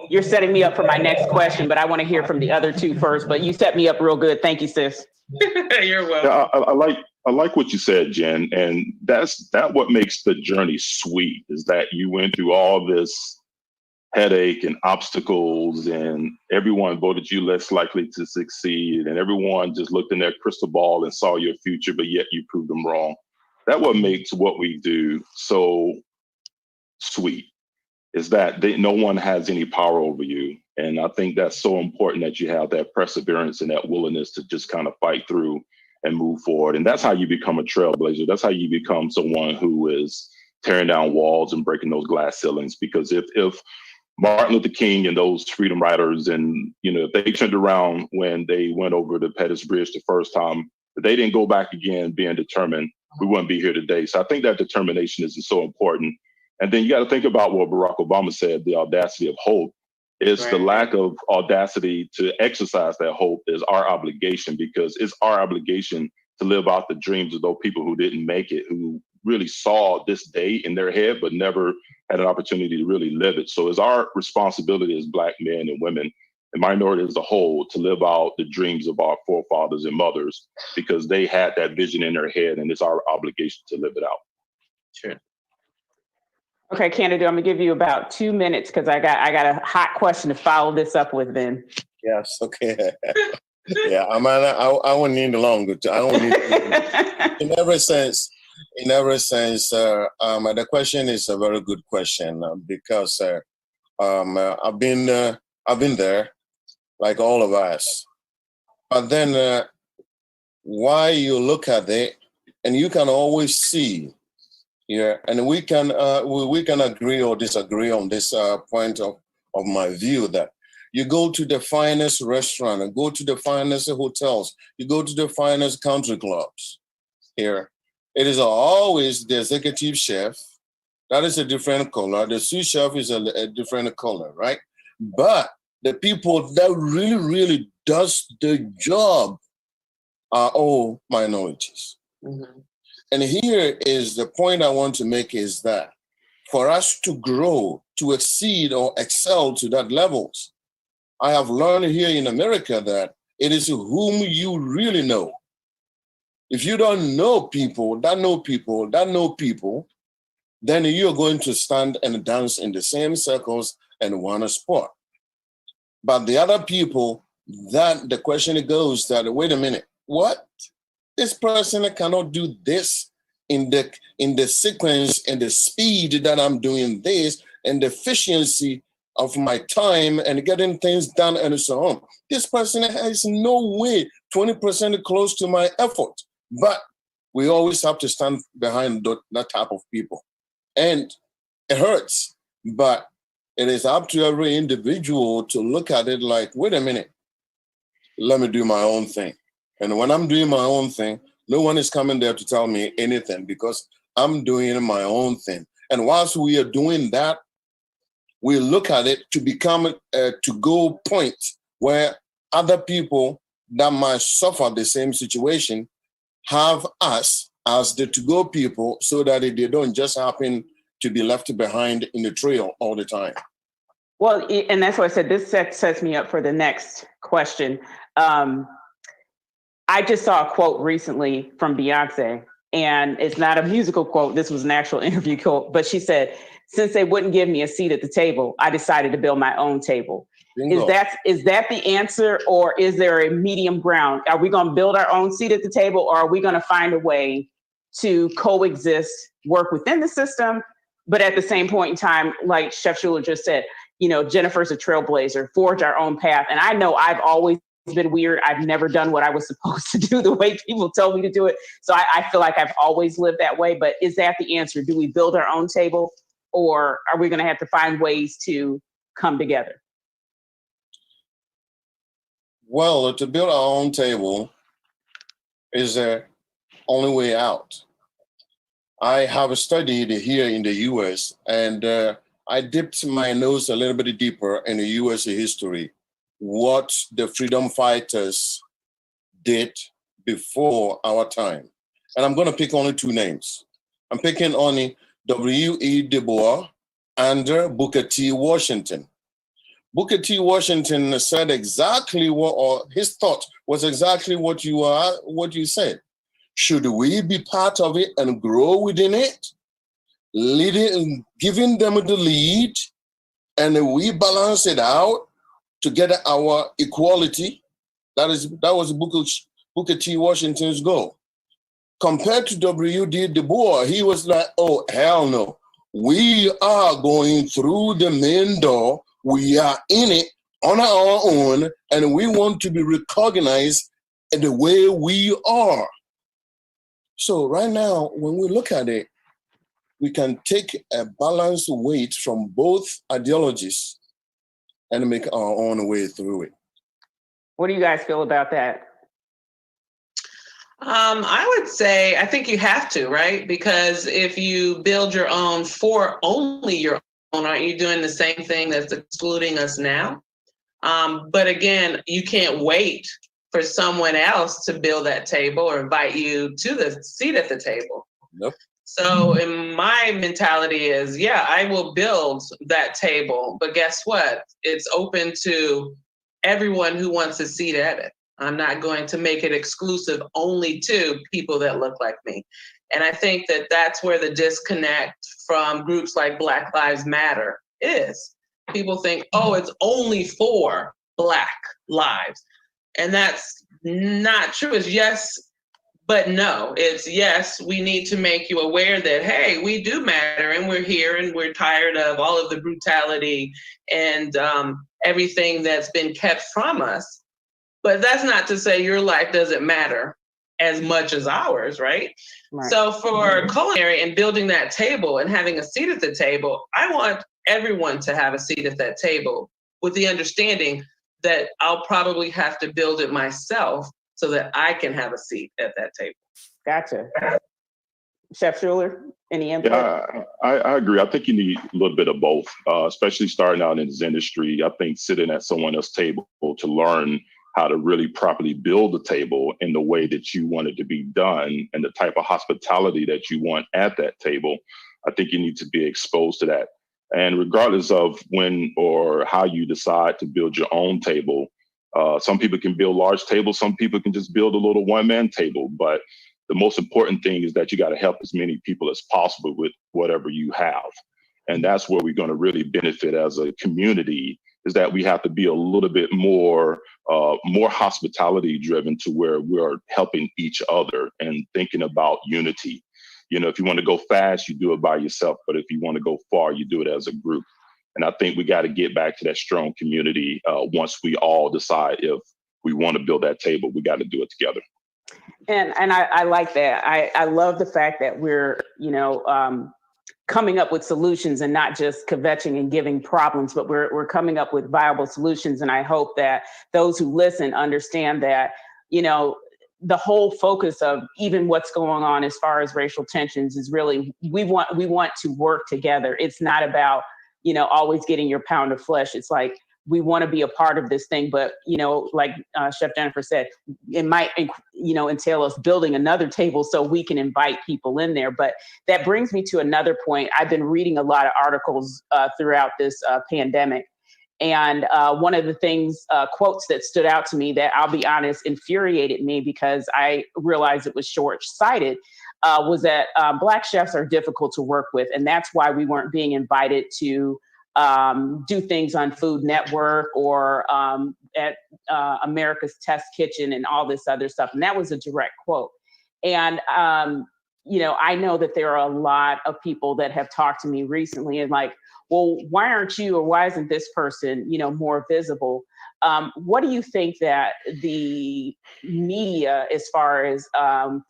You're setting me up for my next question, but I want to hear from the other two first, but you set me up real good. Thank you, sis. You're welcome. Yeah, I like what you said, Jen, and that's what makes the journey sweet, is that you went through all this headache and obstacles, and everyone voted you less likely to succeed, and everyone just looked in their crystal ball and saw your future, but yet you proved them wrong. That's what makes what we do so sweet, is that no one has any power over you. And I think that's so important, that you have that perseverance and that willingness to just kind of fight through and move forward. And that's how you become a trailblazer. That's how you become someone who is tearing down walls and breaking those glass ceilings. Because if Martin Luther King and those freedom riders, and if they turned around when they went over the Pettus Bridge the first time, if they didn't go back again being determined, we wouldn't be here today. So I think that determination is so important. And then you got to think about what Barack Obama said, the audacity of hope. Is the lack of audacity to exercise that hope is our obligation, because it's our obligation to live out the dreams of those people who didn't make it, who really saw this day in their head, but never had an opportunity to really live it. So it's our responsibility as Black men and women and minorities as a whole to live out the dreams of our forefathers and mothers, because they had that vision in their head, and it's our obligation to live it out. Sure. Okay, Canadu, I'm gonna give you about 2 minutes because I got a hot question to follow this up with then. Yes, okay. Yeah, I wouldn't need longer. I don't need in every sense. The question is a very good question because I've been there, like all of us. But then, why you look at it, and you can always see. Yeah, and we can agree or disagree on this point of my view, that you go to the finest restaurant and go to the finest hotels, you go to the finest country clubs here. It is always the executive chef. That is a different color. The sous chef is a different color, right? But the people that really, really does the job are all minorities. Mm-hmm. And here is the point I want to make, is that for us to grow, to exceed or excel to that levels, I have learned here in America that it is whom you really know. If you don't know people, then you're going to stand and dance in the same circles and want a spot. But the other people, that the question goes that, wait a minute, what? This person cannot do this in the sequence and the speed that I'm doing this and the efficiency of my time and getting things done and so on. This person has no way 20% close to my effort. But we always have to stand behind that type of people. And it hurts, but it is up to every individual to look at it like, wait a minute, let me do my own thing. And when I'm doing my own thing, no one is coming there to tell me anything because I'm doing my own thing. And whilst we are doing that, we look at it to become a to-go point where other people that might suffer the same situation have us as the to-go people so that they don't just happen to be left behind in the trail all the time. Well, and that's why I said this sets me up for the next question. I just saw a quote recently from Beyonce, and it's not a musical quote. This was an actual interview quote, but she said, since they wouldn't give me a seat at the table, I decided to build my own table. Bingo. Is that the answer, or is there a medium ground? Are we going to build our own seat at the table, or are we going to find a way to coexist, work within the system, but at the same point in time, like Chef Schuler just said, you know, Jennifer's a trailblazer, forge our own path. And I know I've always been weird. I've never done what I was supposed to do the way people tell me to do it. So I feel like I've always lived that way. But is that the answer? Do we build our own table, or are we going to have to find ways to come together? Well, to build our own table is the only way out. I have studied here in the US, and I dipped my nose a little bit deeper in the US history, what the freedom fighters did before our time. And I'm going to pick only two names. I'm picking only W.E. Du Bois and Booker T. Washington. Booker T. Washington said exactly what, or his thought was exactly what you said. Should we be part of it and grow within it, leading, giving them the lead, and we balance it out to get our equality? That was Booker T. Washington's goal. Compared to W.D. Du Bois, he was like, oh, hell no. We are going through the main door. We are in it on our own, and we want to be recognized in the way we are. So right now, when we look at it, we can take a balanced weight from both ideologies and make our own way through it. What do you guys feel about that? I would say, I think you have to, right? Because if you build your own for only your own, aren't you doing the same thing that's excluding us now? But again, you can't wait for someone else to build that table or invite you to the seat at the table. Nope. So in my mentality is, yeah, I will build that table, but guess what? It's open to everyone who wants a seat at it. I'm not going to make it exclusive only to people that look like me. And I think that that's where the disconnect from groups like Black Lives Matter is. People think, oh, it's only for Black lives. And that's not true. It's yes, but no. It's yes, we need to make you aware that, hey, we do matter and we're here and we're tired of all of the brutality and everything that's been kept from us. But that's not to say your life doesn't matter as much as ours, right? So for culinary and building that table and having a seat at the table, I want everyone to have a seat at that table with the understanding that I'll probably have to build it myself so that I can have a seat at that table. Gotcha. Chef Schuler, any input? Yeah, I agree. I think you need a little bit of both, especially starting out in this industry. I think sitting at someone else's table to learn how to really properly build a table in the way that you want it to be done and the type of hospitality that you want at that table. I think you need to be exposed to that. And regardless of when or how you decide to build your own table, some people can build large tables, some people can just build a little one-man table. But the most important thing is that you got to help as many people as possible with whatever you have. And that's where we're going to really benefit as a community, is that we have to be a little bit more hospitality driven, to where we're helping each other and thinking about unity. You know, if you want to go fast, you do it by yourself. But if you want to go far, you do it as a group. And I think we got to get back to that strong community once we all decide if we want to build that table, we got to do it together. And I like that. I love the fact that we're, coming up with solutions and not just kvetching and giving problems, but we're coming up with viable solutions. And I hope that those who listen understand that, the whole focus of even what's going on as far as racial tensions is really, we want to work together. It's not about, always getting your pound of flesh. It's like, we want to be a part of this thing, but, like Chef Jennifer said, it might, entail us building another table so we can invite people in there. But that brings me to another point. I've been reading a lot of articles throughout this pandemic. And one of the things, quotes that stood out to me that, I'll be honest, infuriated me because I realized it was short-sighted, was that Black chefs are difficult to work with. And that's why we weren't being invited to do things on Food Network or at America's Test Kitchen and all this other stuff. And that was a direct quote. And, I know that there are a lot of people that have talked to me recently and like, well, why aren't you, or why isn't this person, more visible? What do you think that the media, as far as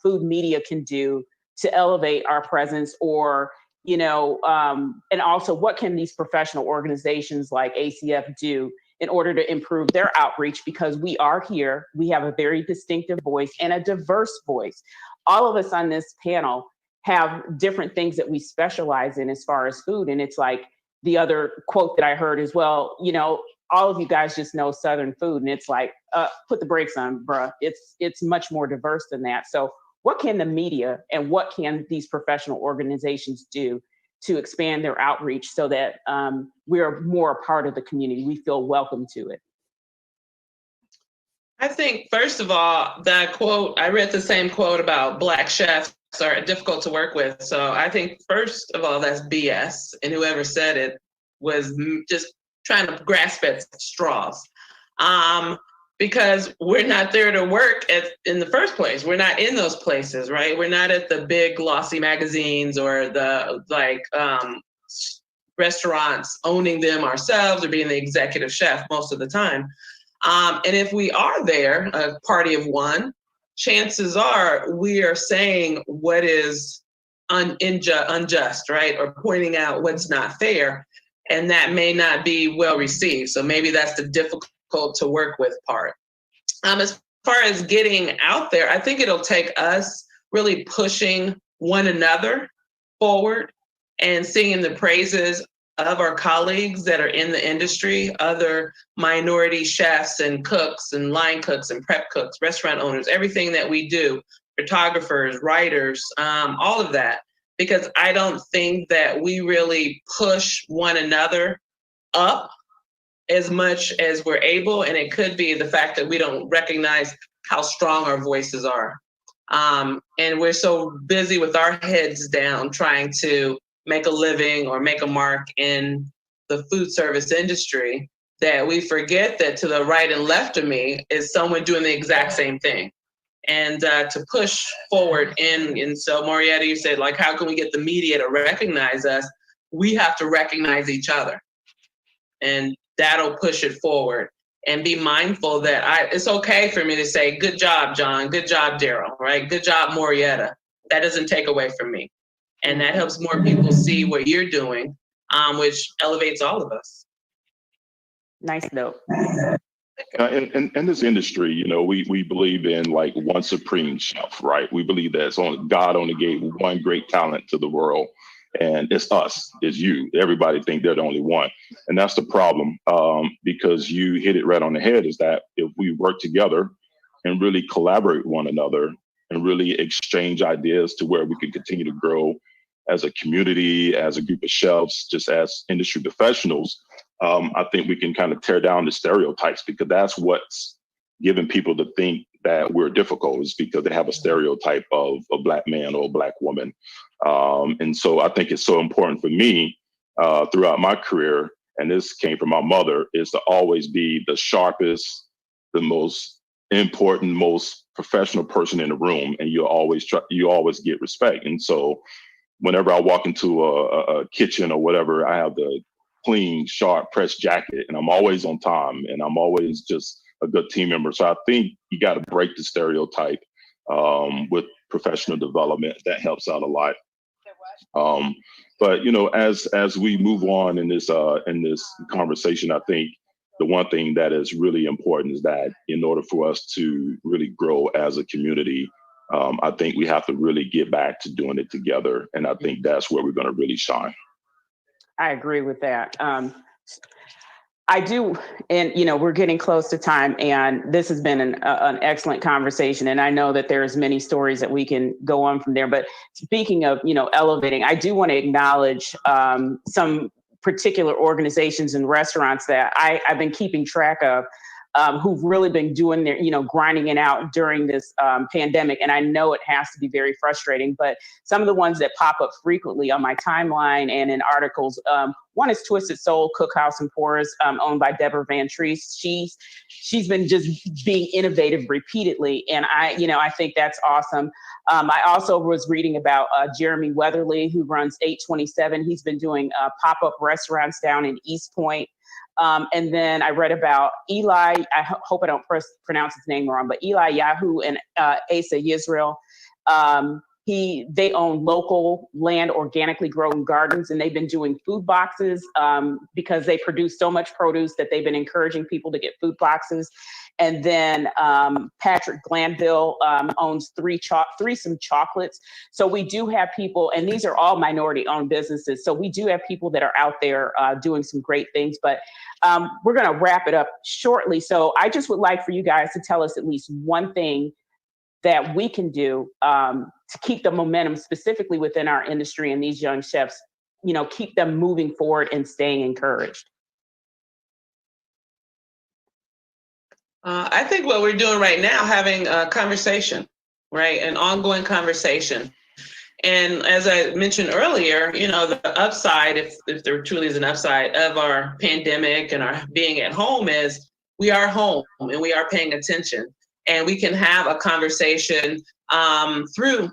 food media, can do to elevate our presence, or and also what can these professional organizations like ACF do in order to improve their outreach? Because we are here, we have a very distinctive voice and a diverse voice. All of us on this panel have different things that we specialize in as far as food. And it's like the other quote that I heard as well, all of you guys just know Southern food. And it's like, put the brakes on, bruh. It's much more diverse than that. So what can the media and what can these professional organizations do to expand their outreach so that we are more a part of the community? We feel welcome to it. I think, first of all, that quote, I read the same quote about Black chefs are difficult to work with. So I think, first of all, that's BS. And whoever said it was just trying to grasp at straws. Because we're not there to work in the first place. We're not in those places, right? We're not at the big glossy magazines or the restaurants, owning them ourselves or being the executive chef most of the time. And if we are there, a party of one, chances are we are saying what is unjust, right? Or pointing out what's not fair. And that may not be well received. So maybe that's the difficult to work with part. As far as getting out there, I think it'll take us really pushing one another forward and singing the praises of our colleagues that are in the industry, other minority chefs and cooks and line cooks and prep cooks, restaurant owners, everything that we do, photographers, writers, all of that, because I don't think that we really push one another up as much as we're able. And it could be the fact that we don't recognize how strong our voices are. And we're so busy with our heads down trying to make a living or make a mark in the food service industry that we forget that to the right and left of me is someone doing the exact same thing. And to push forward and so Morietta, you said, like, how can we get the media to recognize us? We have to recognize each other. And that'll push it forward, and be mindful that it's okay for me to say, good job, John, good job, Daryl, right? Good job, Morietta. That doesn't take away from me. And that helps more people see what you're doing, which elevates all of us. Nice note. In this industry, we believe in like one supreme chef, right? We believe that God only gave one great talent to the world. And it's us, it's you. Everybody think they're the only one. And that's the problem, because you hit it right on the head, is that if we work together and really collaborate with one another and really exchange ideas to where we can continue to grow as a community, as a group of chefs, just as industry professionals, I think we can kind of tear down the stereotypes, because that's what's giving people to think that we're difficult is because they have a stereotype of a Black man or a Black woman. And so I think it's so important for me throughout my career, and this came from my mother, is to always be the sharpest, the most important, most professional person in the room, and you always get respect. And so whenever I walk into a kitchen or whatever, I have the clean, sharp, pressed jacket, and I'm always on time, and I'm always just a good team member. So I think you got to break the stereotype with professional development. That helps out a lot. But as we move on in this conversation, I think the one thing that is really important is that in order for us to really grow as a community, I think we have to really get back to doing it together. And I think that's where we're going to really shine. I agree with that. I do. And, we're getting close to time, and this has been an excellent conversation. And I know that there's many stories that we can go on from there. But speaking of, elevating, I do want to acknowledge some particular organizations and restaurants that I've been keeping track of, who've really been doing their, grinding it out during this pandemic. And I know it has to be very frustrating, but some of the ones that pop up frequently on my timeline and in articles, one is Twisted Soul Cookhouse and Pours, owned by Deborah Van Treese. She's been just being innovative repeatedly. And I think that's awesome. I also was reading about Jeremy Weatherly, who runs 827. He's been doing pop-up restaurants down in East Point. And then I read about Eli, I hope I don't pronounce his name wrong, but Eli Yahoo and Asa Yisrael. They own local land, organically grown gardens, and they've been doing food boxes because they produce so much produce that they've been encouraging people to get food boxes. And then Patrick Glanville owns Threesome Chocolates. So we do have people, and these are all minority-owned businesses. So we do have people that are out there doing some great things. But we're going to wrap it up shortly. So I just would like for you guys to tell us at least one thing that we can do to keep the momentum specifically within our industry and these young chefs, keep them moving forward and staying encouraged. I think what we're doing right now, having a conversation, right? An ongoing conversation. And as I mentioned earlier, the upside, if there truly is an upside of our pandemic and our being at home, is we are home and we are paying attention, and we can have a conversation through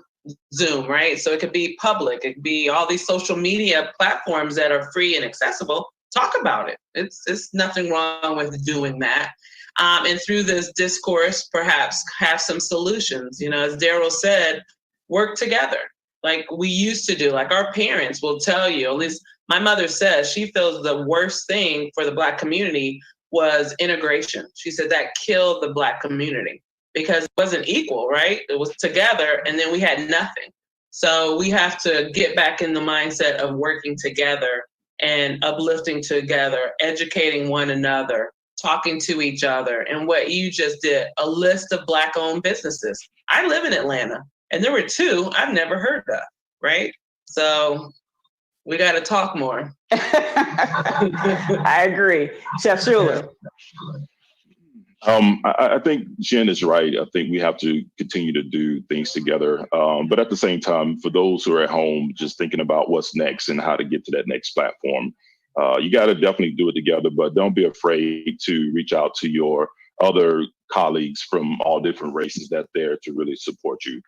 Zoom, right? So it could be public, it could be all these social media platforms that are free and accessible. Talk about it. It's nothing wrong with doing that. And through this discourse, perhaps have some solutions. As Daryl said, work together like we used to do. Like our parents will tell you, at least my mother says, she feels the worst thing for the Black community was integration. She said that killed the Black community because it wasn't equal, right? It was together, and then we had nothing. So we have to get back in the mindset of working together and uplifting together, educating one another, talking to each other. And what you just did, a list of Black-owned businesses. I live in Atlanta, and there were 2 I've never heard of, right? So we got to talk more. I agree. Chef Schuler. I think Jen is right. I think we have to continue to do things together. But at the same time, for those who are at home, just thinking about what's next and how to get to that next platform, you got to definitely do it together, but don't be afraid to reach out to your other colleagues from all different races that's there to really support you.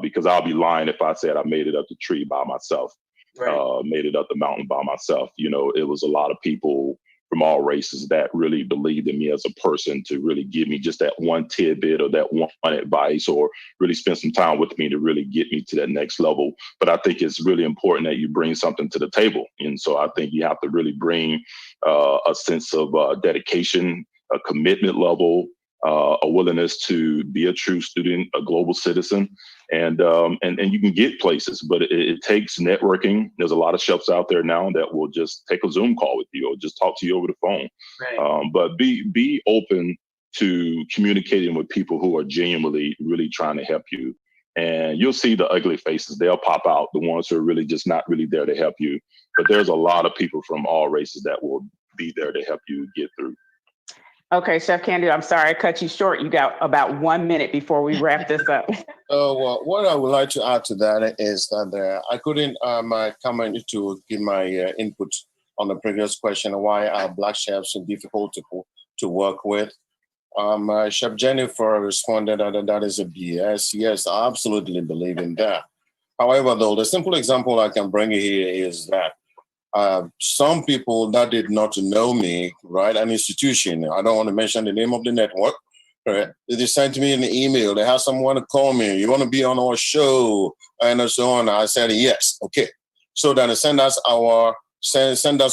Because I'll be lying if I said I made it up the tree by myself, right. Made it up the mountain by myself. It was a lot of people from all races that really believed in me as a person to really give me just that one tidbit or that one advice, or really spend some time with me to really get me to that next level. But I think it's really important that you bring something to the table. And so I think you have to really bring a sense of dedication, a commitment level, a willingness to be a true student, a global citizen, and you can get places, but it takes networking. There's a lot of chefs out there now that will just take a Zoom call with you or just talk to you over the phone. Right. But be open to communicating with people who are genuinely really trying to help you. And you'll see the ugly faces. They'll pop out, the ones who are really just not really there to help you. But there's a lot of people from all races that will be there to help you get through. Okay, Chef Candy, I'm sorry I cut you short. You got about 1 minute before we wrap this up. Well, what I would like to add to that is that I couldn't come in to give my input on the previous question, why are Black chefs so difficult to work with. Chef Jennifer responded that is a BS. Yes, I absolutely believe in that. However, though, the simple example I can bring here is that some people that did not know me, right, an institution, I don't want to mention the name of the network, right, they sent me an email. They have someone to call me. You want to be on our show and so on. I said, yes, okay. So then send us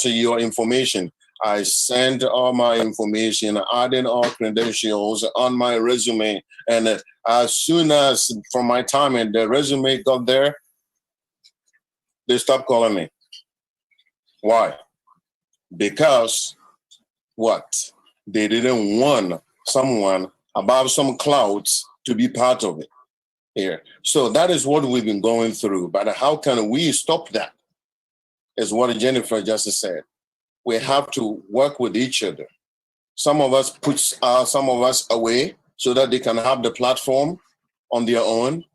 your information. I sent all my information, adding all credentials on my resume. And as soon as from my time and the resume got there, they stopped calling me. Why? Because what? They didn't want someone above some clouds to be part of it here. So that is what we've been going through. But how can we stop that? Is what Jennifer just said. We have to work with each other. Some of us put some of us away so that they can have the platform on their own.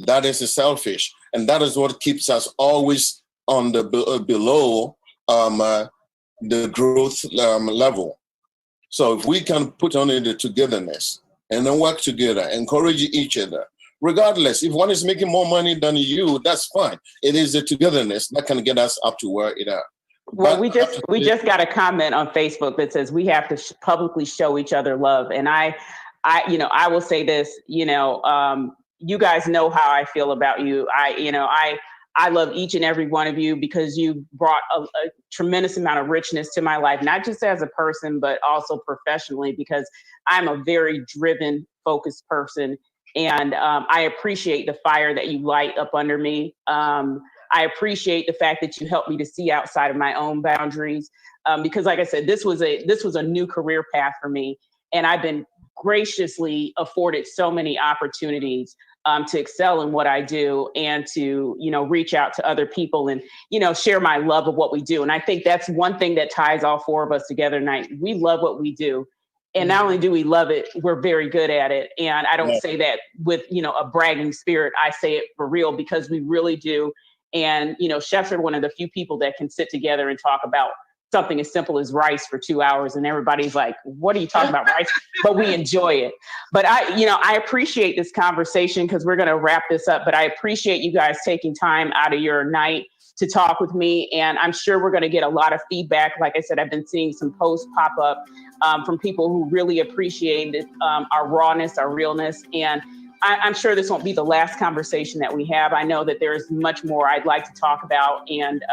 That is selfish. And that is what keeps us always on the below the growth level. So if we can put on the togetherness and then work together, encourage each other, regardless, if one is making more money than you, that's fine. It is the togetherness that can get us up to where it is. Well, we just got a comment on Facebook that says we have to publicly show each other love. And I I will say this, you guys know how I feel about you. I love each and every one of you because you brought a tremendous amount of richness to my life, not just as a person, but also professionally, because I'm a very driven, focused person. And I appreciate the fire that you light up under me. I appreciate the fact that you helped me to see outside of my own boundaries. Because like I said, this was a new career path for me. And I've been graciously afforded so many opportunities to excel in what I do and to, reach out to other people and, share my love of what we do. And I think that's one thing that ties all four of us together tonight. We love what we do. And not only do we love it, we're very good at it. And I don't say that with, a bragging spirit. I say it for real because we really do. And, chefs are one of the few people that can sit together and talk about something as simple as rice for 2 hours. And everybody's like, what are you talking about, rice? But we enjoy it. But I appreciate this conversation because we're going to wrap this up. But I appreciate you guys taking time out of your night to talk with me. And I'm sure we're going to get a lot of feedback. Like I said, I've been seeing some posts pop up from people who really appreciated our rawness, our realness. And I'm sure this won't be the last conversation that we have. I know that there's much more I'd like to talk about, and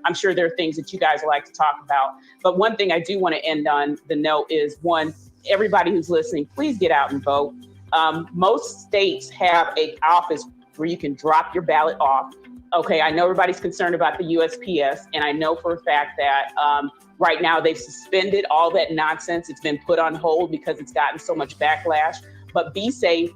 I'm sure there are things that you guys would like to talk about. But one thing I do want to end on the note is, one, everybody who's listening, please get out and vote. Most states have an office where you can drop your ballot off. Okay, I know everybody's concerned about the USPS, and I know for a fact that right now they've suspended all that nonsense. It's been put on hold because it's gotten so much backlash. But be safe.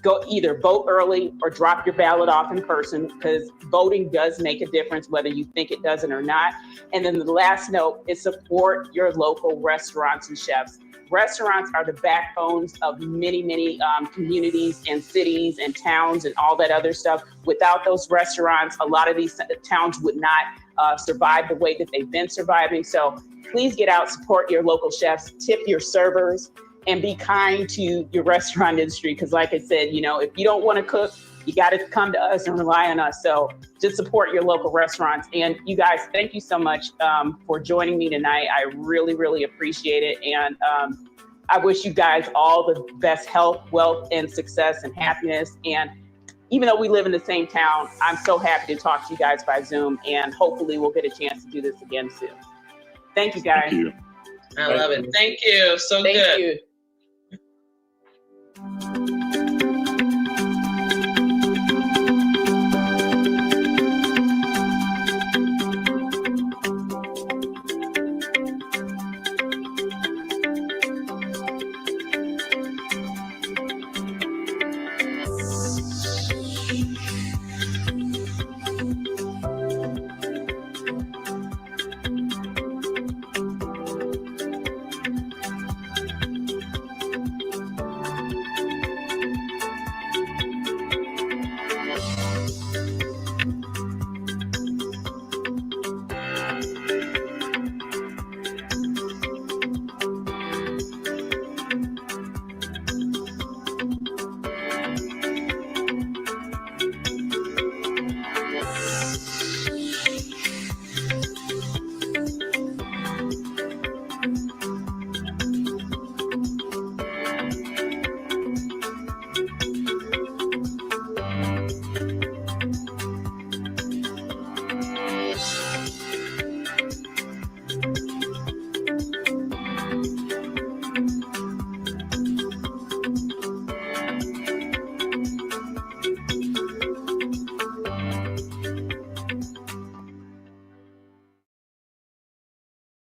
Go either vote early or drop your ballot off in person, because voting does make a difference, whether you think it doesn't or not. And then the last note is support your local restaurants and chefs. Restaurants are the backbones of many, many communities and cities and towns and all that other stuff. Without those restaurants, a lot of these towns would not survive the way that they've been surviving. So please get out, support your local chefs, tip your servers, and be kind to your restaurant industry. Because like I said, if you don't want to cook, you got to come to us and rely on us. So just support your local restaurants. And you guys, thank you so much for joining me tonight. I really, really appreciate it. And I wish you guys all the best health, wealth, and success and happiness. And even though we live in the same town, I'm so happy to talk to you guys by Zoom. And hopefully we'll get a chance to do this again soon. Thank you, guys. Thank you. I love it. Thank you. So Thank good. you.